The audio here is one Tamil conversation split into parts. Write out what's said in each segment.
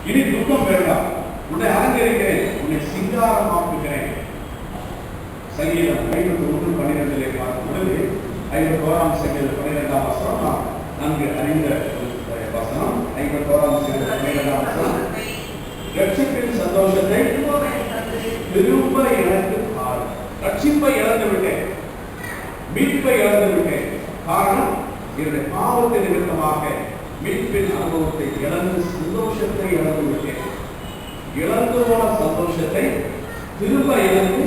இனி துக்கம் வேண்டாம், உன்னை அலங்கரிக்கிறேன், உன்னை சிங்காரமாக்குகிறேன். சங்கீதம் 51:12 பார்க்கும் பொழுது 51ஆம் சங்கீதம் 12ஆம் வசனம் நாம் நன்கு அறிந்த வசனம். 51ஆம் சங்கீதம் 12ஆம் வசனம், ரட்சிப்பின் சந்தோஷத்தை திரும்ப எனக்கு ஆறு. ரட்சிப்பை இழந்து விட்டேன், மீட்பை இழந்து விட்டேன். காரணம், என்னுடைய பாவத்தின் நிமித்தமாக மீட்பின் அனுபவத்தை இழந்து சந்தோஷத்தை இழந்து விட்டேன். இழந்து போன சந்தோஷத்தை திரும்ப இழந்து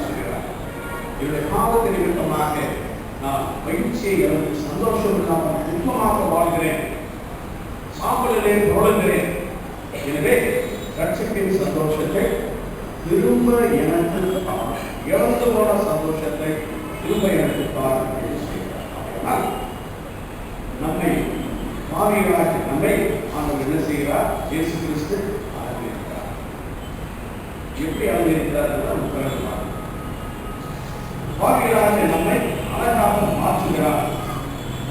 சொல்கிறார். என்னுடைய பாவத்தின் நிமித்தமாக நான் மகிழ்ச்சியை இழந்து சந்தோஷம் இல்லாமல் துன்பமாக வாழ்கிறேன், சாம்பலிலே தொடர்கிறேன். எனவே ரட்சிப்பின் சந்தோஷத்தை திரும்ப எனக்கு இழந்து போன சந்தோஷத்தை திரும்ப எனக்கு சொல்கிறார். நம்மை பாவிகளாக நம்மை ஆண்டவர் என்ன செய்கிறார்? இயேசு கிறிஸ்து அலங்கரிக்கிறார். எப்படி அலங்கரிக்கிறார்? பாவிகளாக நம்மை அழகாக மாற்றுகிறார்.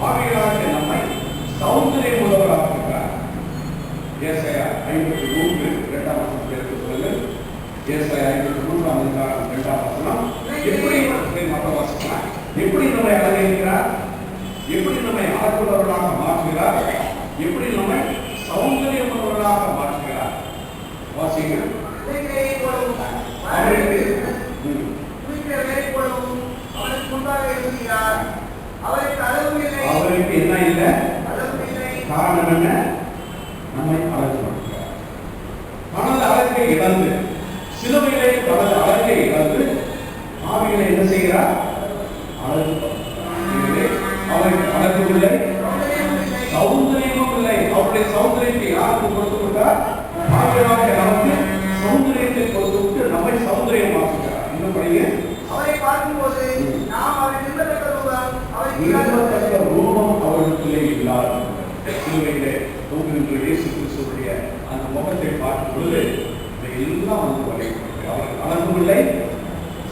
பாவிகளாக நம்மை சௌந்தரியம் உள்ளவராக்குகிறார். ஏசாயா 53:2 சொல்லுங்கள். ஏசாயா 53:2 எப்படி வாசிக்கிறார்? எப்படி நம்மை அலங்கரிக்கிறார்? எப்படி நம்மை அழகுள்ளவர்களாக மாற்றுகிறார்? எப்படி நம்மை சௌந்தரியம் உள்ளவர்களாக மாற்றுகிறார்? வாசிங்கள். அவருக்கு என்ன இல்லை? காரணம் என்ன? நம்மை அழகுபடுத்துகிறார். தனது அழகை இழந்து, சிலுவையிலே தனது அழகை இழந்து ஆவிகளை என்ன செய்கிறார்? அழகுபடுத்துகிறார். அவருக்கு அழகு இல்லை, சௌந்தரியமும் இல்லை. அவருடைய சௌந்தரியத்தை யாருக்கு கொடுத்து விட்டார்? ஆவியாக நமக்கு சௌந்தரியத்தை கொடுத்து விட்டு நம்மை சௌந்தரியமாக்குகிறார். இன்னும் படிங்க. அவரை பார்க்கும்போது நாம் அவரை விரும்பத்தக்க ரூபம் அவர்களுக்குள்ளே இல்லாத சிலுவையிலே தொங்குகின்ற இயேசு கிறிஸ்துவுடைய அந்த முகத்தை பார்க்கும் பொழுது எல்லாம் வந்து வரையப்படுகிறது. அவருக்கு அழகும் இல்லை,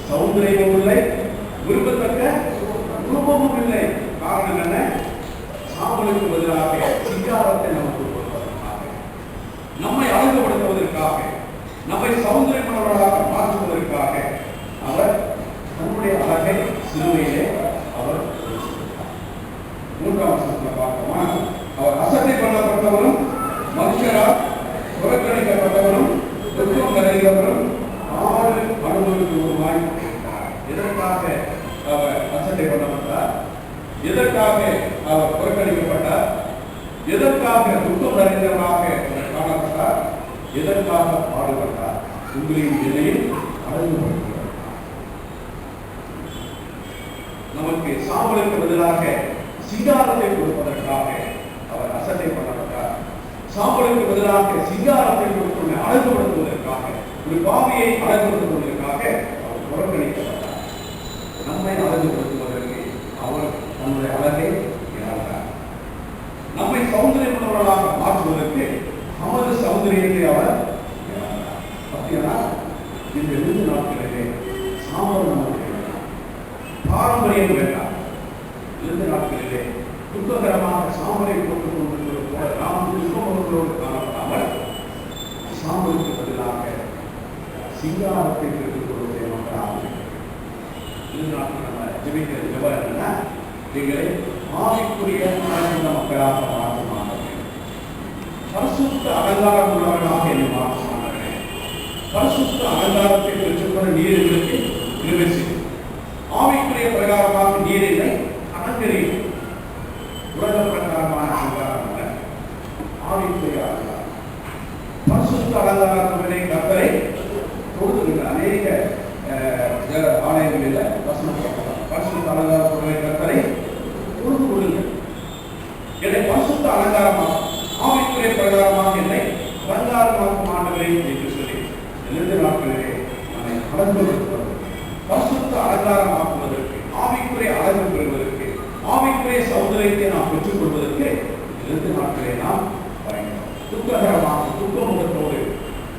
சௌந்தரியமும் இல்லை, விரும்பத்தக்க ரூபமும் இல்லை. காரணம் என்ன? சாம்பலுக்கு பதிலாக சிங்காரத்தை நமக்கு கொடுப்பதற்காக, நம்மை அழகுபடுத்துவதற்காக, நம்மை சௌந்தரியமானவர்களாக மாற்றுவதற்காக அவர் தன்னுடைய அழகை சிலுவையிலே அவர் 3ஆம் வசனத்தில் பார்க்கமா, அவர் அசட்டை பண்ணப்பட்டவரும் மனுஷரால் புறக்கணிக்கப்பட்டவரும் துக்கம் நிறைந்தவரும் ஆறு அனுபவிக்குமாய். எதற்காக அவர் அசட்டை பண்ணப்பட்டார்? எதற்காக அவர் புறக்கணிக்கப்பட்டார்? எதற்காக துக்கம் நிறைந்தவராக காணப்பட்டார்? எதற்காக பாடுபட்டார்? உங்களின் நிலையில் அழகுபடுத்துகிறார். நமக்கு சாம்பலுக்கு பதிலாக சிங்காரத்தை கொடுப்பதற்காக அவர் அசட்டை பண்ணப்பட்டார். சாம்பலுக்கு பதிலாக சிங்காரத்தை கொடுத்து அழகுபடுத்துவதற்காக, ஒரு பாவியை அழகுபடுத்துவதற்காக அவர் புறக்கணிக்கப்பட்டார். நம்மை அழகுபடுத்துவதற்கு அவர் நம்முடைய அழகை இழந்தார். நம்மை சௌந்தரியமுள்ளவர்களாக மாற்றுவதற்கு நமது சௌந்தரியத்தை அவர் இழந்தார். அப்படின்னா இந்த 2 நாட்களிலே சாம்பல் நமக்கு பாரம்பரியம் வேண்டாம். 2 நாட்களிலே துக்ககரமாக சாம்பலை போட்டுக் கொண்டிருப்பது போல நாம் துன்பங்களோடு காணப்படாமல் சாம்பலுக்கு பதிலாக சிங்காரத்தை பெற்றுக் கொள்வதை மக்களாக 2 நாட்கள் நம்ம ஜெபிக்கிற ஜெபம் என்னன்னா, எங்களை ஆவிக்குரிய மக்களாக மாற்றுமாங்க, பரிசுத்த அலங்காரம் உள்ளவர்களாக என்னை மாற்றுமாங்க, பரிசுத்த அலங்காரத்தை பெற்றுக்கொள்ள நீர் எங்களுக்கு கிருபை செய்யும். ஆவிக்குரிய பிரகாரமாக நீரில்லை, அலங்கரியும். உலக பிரகாரமான அலங்காரம் அல்ல, ஆவிக்குரிய அலங்காரம். பரிசுத்த அலங்காரத்திலே கர்த்தரை தொழுதுகின்ற அநேக ஆலயங்களில் வசனம் சொல்லலாம். பரிசுத்த அலங்காரத்திலே கர்த்தரை தொழுது கொள்ளுங்கள். என்னை பரிசுத்த அலங்காரமாக, ஆவிக்குரிய பிரகாரமாக என்னை அலங்காரமாக்கும் ஆண்டவரே என்று சொல்லி 2 நாட்களிலே நம்மை அலங்கரிப்பது, பரிசுத்த அலங்காரமாக்குவதற்கு, ஆவிக்குரிய அழகு பெறுவதற்கு, ஆவிக்குரிய சௌந்தரியத்தை நாம் பெற்றுக் கொள்வதற்கு 2 நாட்களே நாம் பயன்படும். துக்ககரமாக துக்கமுகத்தோடு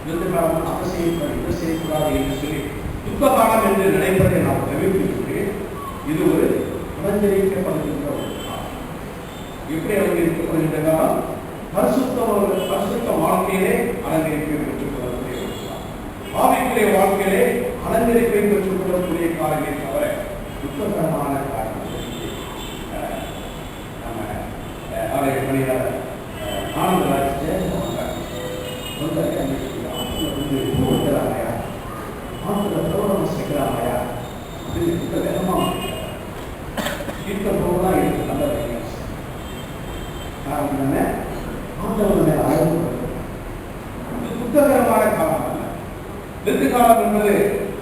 2 காலம் அதை செய்யக்கூடாது இதை செய்யக்கூடாது என்று சொல்லி துக்ககாலம் என்று நினைப்பதை நாம் தவிர்த்துவிட்டு இது ஒரு அலங்கரிக்கப்படுகின்ற ஒரு காலம். எப்படி அலங்கரிக்கப்படுகின்ற காலம்? பரிசுத்த வாழ்க்கையிலே அலங்கரிப்பை பெற்றுக் கொள்ளக்கூடிய ஆவிக்குரிய வாழ்க்கையிலே அலங்கரிப்பை பெற்றுக் கொள்ளக்கூடிய காரியங்களை தவிர துக்ககரமான காரியங்கள் நம்ம ஆலய பணியாளர் ஆனந்தராஜ் வைக்கிறாமையா ஆத்துல பிரபலம் சேர்க்கிறாமையா அப்படின்னு துக்க வேகமாக தீர்க்க போகலாம் இருக்கு நல்ல ஆண்டவர் மேல ஆய்வு துக்ககரமான காலம் அல்ல. எதிர்காலம் என்பது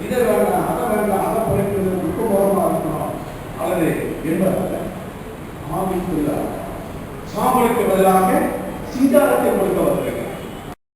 இதை வேண்டாம் அதை வேண்டாம் அதை குறைப்பது துக்கபோகமா இருக்கணும் அல்லது என்பதல்ல. ஆவிக்குரிய சாம்பலுக்கு பதிலாக சிங்காரத்தை கொடுக்க வந்திருக்கிறார்.